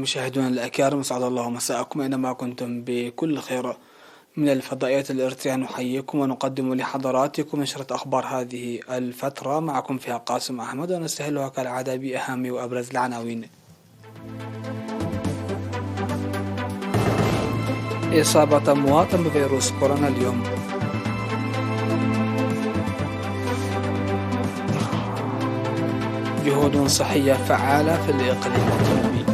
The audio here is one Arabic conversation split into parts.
المشاهدون الأكارم، أسعد الله مساءكم أينما كنتم بكل خير. من الفضائيات الإرترية نحييكم ونقدم لحضراتكم نشرة أخبار هذه الفترة، معكم فيها قاسم أحمد، ونستهلها كالعادة بأهم وأبرز العناوين. إصابة مواطن بفيروس كورونا اليوم. جهود صحية فعالة في الإقليم الجنوبي.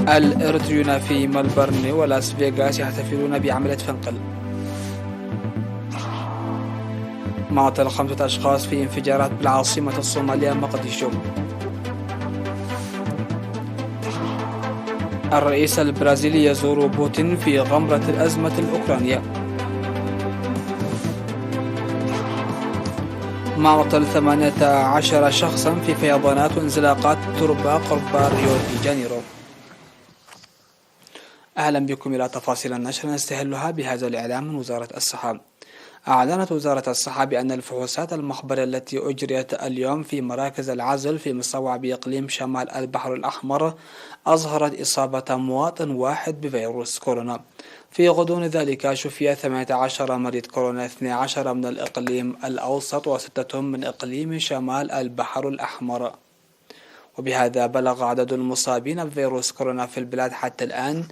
الإرتريون في ملبورن ولاس فيغاس يحتفلون بعملية فنقل. معطل 5 أشخاص في انفجارات بالعاصمة الصومالية مقديشو. الرئيس البرازيلي يزور بوتين في غمرة الأزمة الأوكرانية. معطل 18 شخصا في فيضانات وانزلاقات تربة قرب ريو دي جانيرو. أهلا بكم إلى تفاصيل النشر، نستهلها بهذا الإعلام من وزارة الصحة. أعلنت وزارة الصحة بأن الفحوصات المخبرية التي أجريت اليوم في مراكز العزل في مصوع بإقليم شمال البحر الأحمر أظهرت إصابة مواطن واحد بفيروس كورونا. في غضون ذلك شفي 18 مريض كورونا، 12 من الإقليم الأوسط و6 من إقليم شمال البحر الأحمر. وبهذا بلغ عدد المصابين بفيروس كورونا في البلاد حتى الآن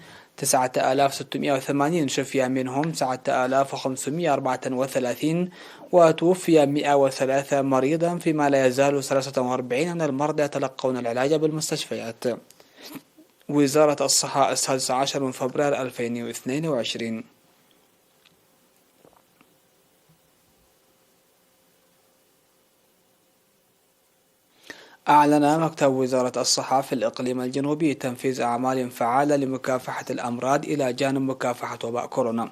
9680، شفي منهم 9534 وتوفي 103 مريضا، فيما لا يزال 43 من المرضى يتلقون العلاج بالمستشفيات. وزارة الصحة 16 من فبراير 2022. أعلن مكتب وزارة الصحة في الإقليم الجنوبي تنفيذ أعمال فعالة لمكافحة الأمراض إلى جانب مكافحة وباء كورونا.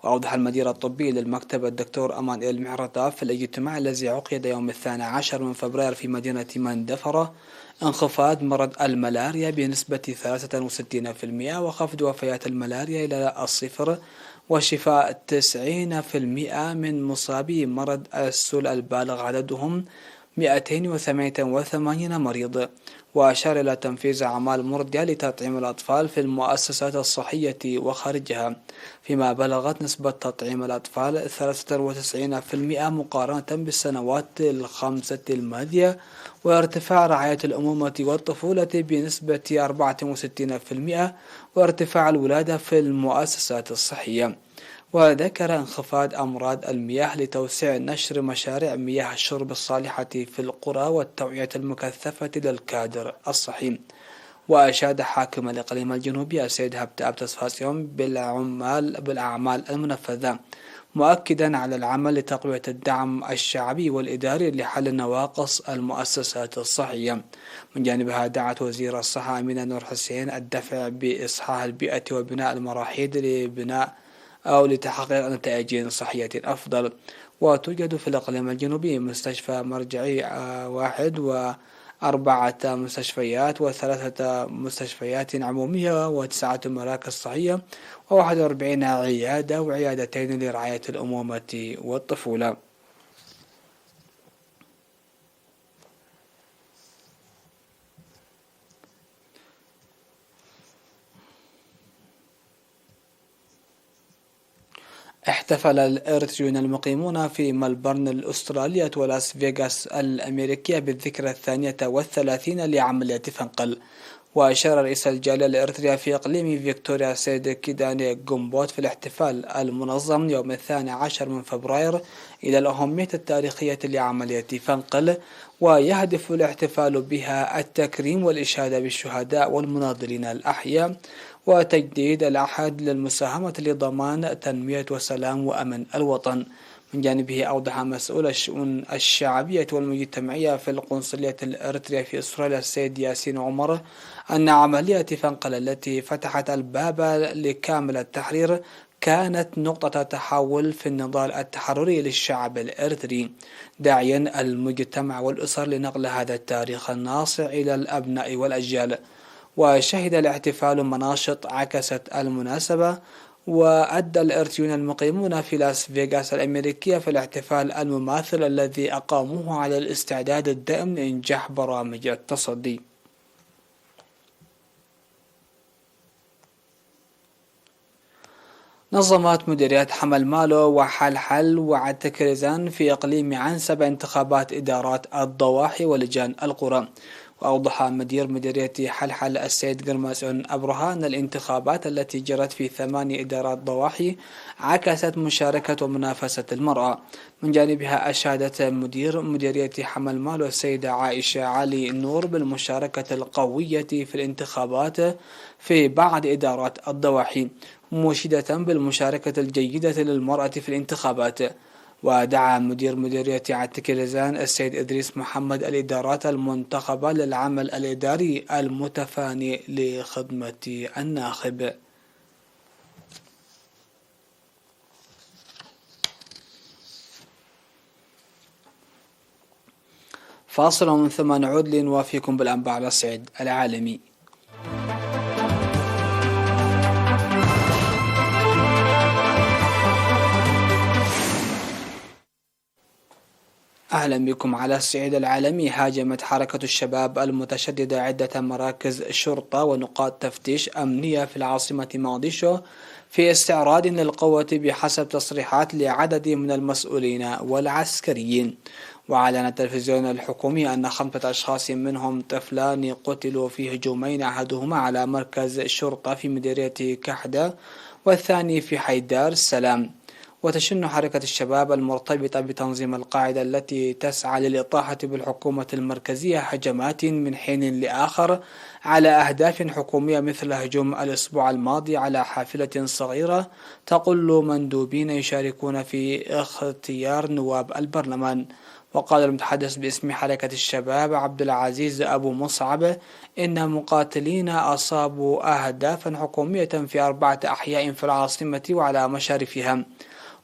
وأوضح المدير الطبي للمكتب الدكتور أمان المعرطة في الاجتماع الذي عقد يوم 12 من فبراير في مدينة مندفرة انخفاض مرض الملاريا بنسبة 63% وخفض وفيات الملاريا إلى الصفر، وشفاء 90% من مصابي مرض السل البالغ عددهم 288 مريض. وأشار إلى تنفيذ أعمال مرضية لتطعيم الأطفال في المؤسسات الصحية وخارجها، فيما بلغت نسبة تطعيم الأطفال 93% مقارنة بالسنوات الخمسة الماضية، وارتفاع رعاية الأمومة والطفولة بنسبة 64%، وارتفاع الولادة في المؤسسات الصحية. وذكر انخفاض أمراض المياه لتوسيع نشر مشاريع مياه الشرب الصالحة في القرى والتوعية المكثفة للكادر الصحي. وأشاد حاكم الإقليم الجنوبي السيد هبتاب تصفاسيون بالأعمال المنفذة، مؤكدا على العمل لتقوية الدعم الشعبي والإداري لحل نواقص المؤسسات الصحية. من جانبها دعت وزير الصحة أمينة نور حسين الدفع بإصحاح البيئة وبناء المراحيض لتحقيق نتائج صحية أفضل. وتوجد في الإقليم الجنوبي مستشفى مرجعي 1 و4 مستشفيات و3 مستشفيات عمومية و9 مراكز صحية و41 عيادة وعيادتين لرعاية الأمومة والطفولة. احتفل الإرتريون المقيمون في ملبورن الأسترالية ولاس فيغاس الأمريكية بالذكرى 32 لعملية فنقل. وأشار رئيس الجالية الإرترية في إقليم فيكتوريا سيد كيداني جومبوت في الاحتفال المنظم يوم 12 من فبراير إلى الأهمية التاريخية لعملية فنقل، ويهدف الاحتفال بها التكريم والإشادة بالشهداء والمناضلين الأحياء وتجديد العهد للمساهمة لضمان تنمية وسلام وأمن الوطن. من جانبه أوضح مسؤول الشؤون الشعبية والمجتمعية في القنصلية الإرترية في أستراليا السيد ياسين عمر أن عملية فنقل التي فتحت الباب لكامل التحرير كانت نقطة تحول في النضال التحرري للشعب الإرتري، داعيا المجتمع والأسر لنقل هذا التاريخ الناصع إلى الأبناء والأجيال. وشهد الاحتفال مناشط عكست المناسبة وأدى الإرثيون المقيمون في لاس فيغاس الأمريكية في الاحتفال المماثل الذي أقاموه على الاستعداد الدائم لإنجاح برامج التصدي. نظمت مديريات حمل مالو وحلحل وعتكرزان في إقليم عنسب انتخابات إدارات الضواحي ولجان القرى. وأوضح مدير مديرية حلحل السيد قرماسون أبرهة أن الانتخابات التي جرت في 8 إدارات ضواحي عكست مشاركة ومنافسة المرأة. من جانبها أشادت مدير مديرية حمل مالو السيدة عائشة علي نور بالمشاركة القوية في الانتخابات في بعض إدارات الضواحي، مشيدة بالمشاركة الجيدة للمرأة في الانتخابات. ودعا مدير مديرية عتكرزان السيد إدريس محمد الإدارات المنتخبة للعمل الإداري المتفاني لخدمة الناخب. فاصل ومن ثم نعود لنوافيكم بالأنباء على الصعيد العالمي. أهلا بكم. على الصعيد العالمي، هاجمت حركة الشباب المتشددة عدة مراكز شرطة ونقاط تفتيش أمنية في العاصمة مقديشو في استعراض للقوة بحسب تصريحات لعدد من المسؤولين والعسكريين. وأعلن التلفزيون الحكومي أن 5 أشخاص منهم طفلان قتلوا في هجومين، أحدهما على مركز شرطة في مديرية كحدة والثاني في حيدار السلام. وتشن حركة الشباب المرتبطة بتنظيم القاعدة التي تسعى للإطاحة بالحكومة المركزية هجمات من حين لآخر على أهداف حكومية، مثل هجوم الأسبوع الماضي على حافلة صغيرة تقل مندوبين يشاركون في اختيار نواب البرلمان. وقال المتحدث باسم حركة الشباب عبد العزيز أبو مصعب إن مقاتلين أصابوا أهدافا حكومية في 4 أحياء في العاصمة وعلى مشارفها.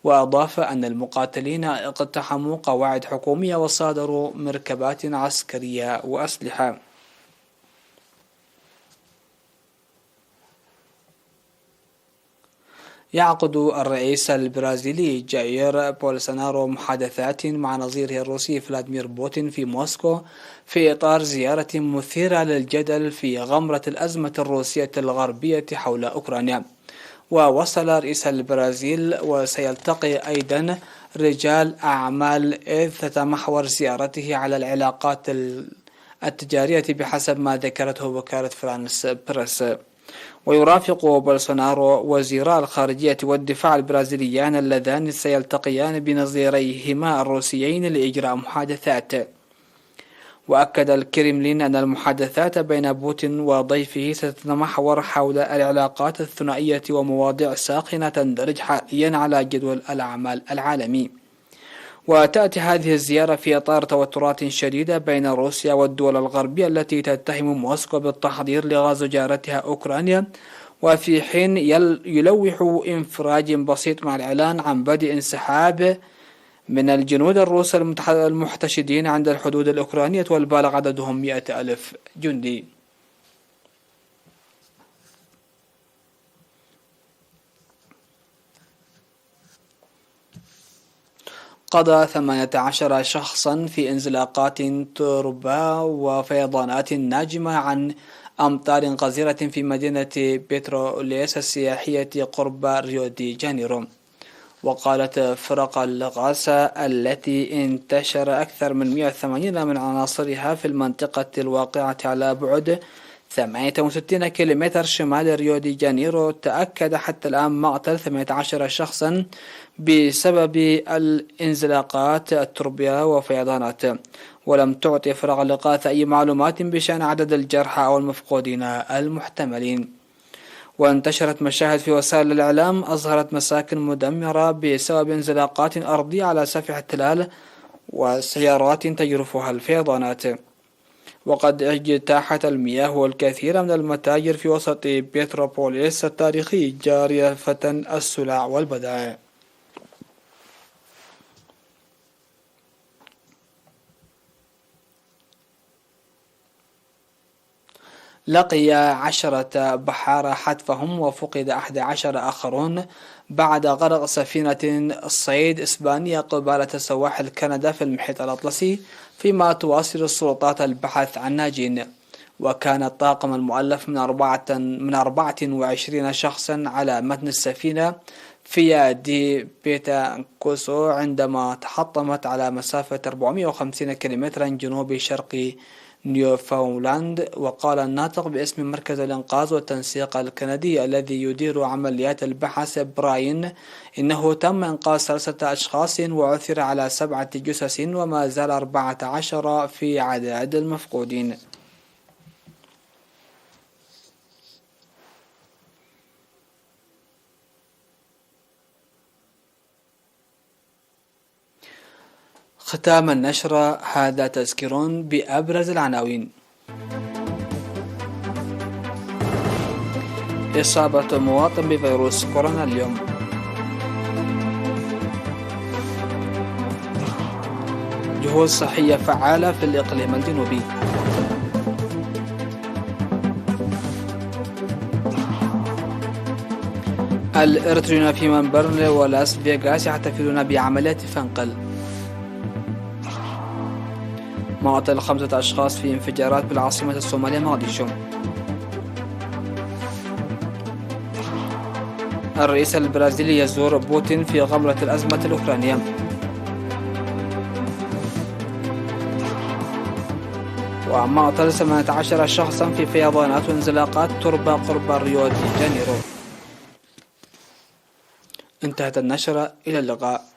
وأضاف أن المقاتلين اقتحموا قواعد حكومية وصادروا مركبات عسكرية وأسلحة. يعقد الرئيس البرازيلي جاير بولسونارو محادثات مع نظيره الروسي فلاديمير بوتين في موسكو في إطار زيارة مثيرة للجدل في غمرة الأزمة الروسية الغربية حول أوكرانيا. ووصل رئيس البرازيل وسيلتقي أيضا رجال أعمال، إذ تتمحور زيارته على العلاقات التجارية بحسب ما ذكرته وكالة فرانس بريس. ويرافق بولسونارو وزيرا الخارجية والدفاع البرازيليان اللذان سيلتقيان بنظيريهما الروسيين لإجراء محادثات. وأكد الكرملين أن المحادثات بين بوتين وضيفه ستتمحور حول العلاقات الثنائية ومواضيع ساخنة تندرج حاليا على جدول الأعمال العالمي. وتأتي هذه الزيارة في إطار توترات شديدة بين روسيا والدول الغربية التي تتهم موسكو بالتحضير لغزو جارتها أوكرانيا، وفي حين يلوح انفراج بسيط مع الإعلان عن بدء انسحاب من الجنود الروس المحتشدين عند الحدود الأوكرانية، والبالغ عددهم 100,000 جندي. قضى 18 شخصا في انزلاقات تربة وفيضانات ناجمة عن أمطار غزيرة في مدينة بيتروليس السياحية قرب ريو دي جانيرو. وقالت فرق الإغاثة التي انتشر أكثر من 180 من عناصرها في المنطقة الواقعة على بعد 68 كيلومتر شمال ريو دي جانيرو، تأكد حتى الآن مقتل 18 شخصا بسبب الانزلاقات التربية وفيضانات. ولم تعطي فرق الإغاثة أي معلومات بشأن عدد الجرحى أو المفقودين المحتملين. وانتشرت مشاهد في وسائل الإعلام أظهرت مساكن مدمرة بسبب انزلاقات أرضية على سفح التلال وسيارات تجرفها الفيضانات. وقد اجتاحت المياه والكثير من المتاجر في وسط بيتروبوليس التاريخي جارفة السلع والبضائع. لقي 10 بحارة حتفهم، وفقد 11 آخرون بعد غرق سفينة الصيد إسبانية قبالة سواحل كندا في المحيط الأطلسي، فيما تواصل السلطات البحث عن ناجين. وكان الطاقم المؤلف من 24 شخصا على متن السفينة فيا دي بيتا كوسو عندما تحطمت على مسافة 450 كيلومترا جنوب شرق نيوفاوندلاند. وقال الناطق باسم مركز الإنقاذ والتنسيق الكندي الذي يدير عمليات البحث براين إنه تم إنقاذ 3 أشخاص وعثر على 7 جثث، وما زال 14 في عداد المفقودين. ختام النشرة هذا تذكير بأبرز العناوين. إصابة مواطن بفيروس كورونا اليوم. جهود صحية فعالة في الإقليم الجنوبي. الإريتريون في ملبورن ولاس فيغاس يحتفلون بعمليات فنقل. مقتل 5 أشخاص في انفجارات بالعاصمة الصومالية مقديشو. الرئيس البرازيلي يزور بوتين في غمرة الأزمة الأوكرانية. ومقتل 18 شخصا في فيضانات وانزلاقات تربة قرب ريو دي جانيرو. انتهت النشرة، إلى اللقاء.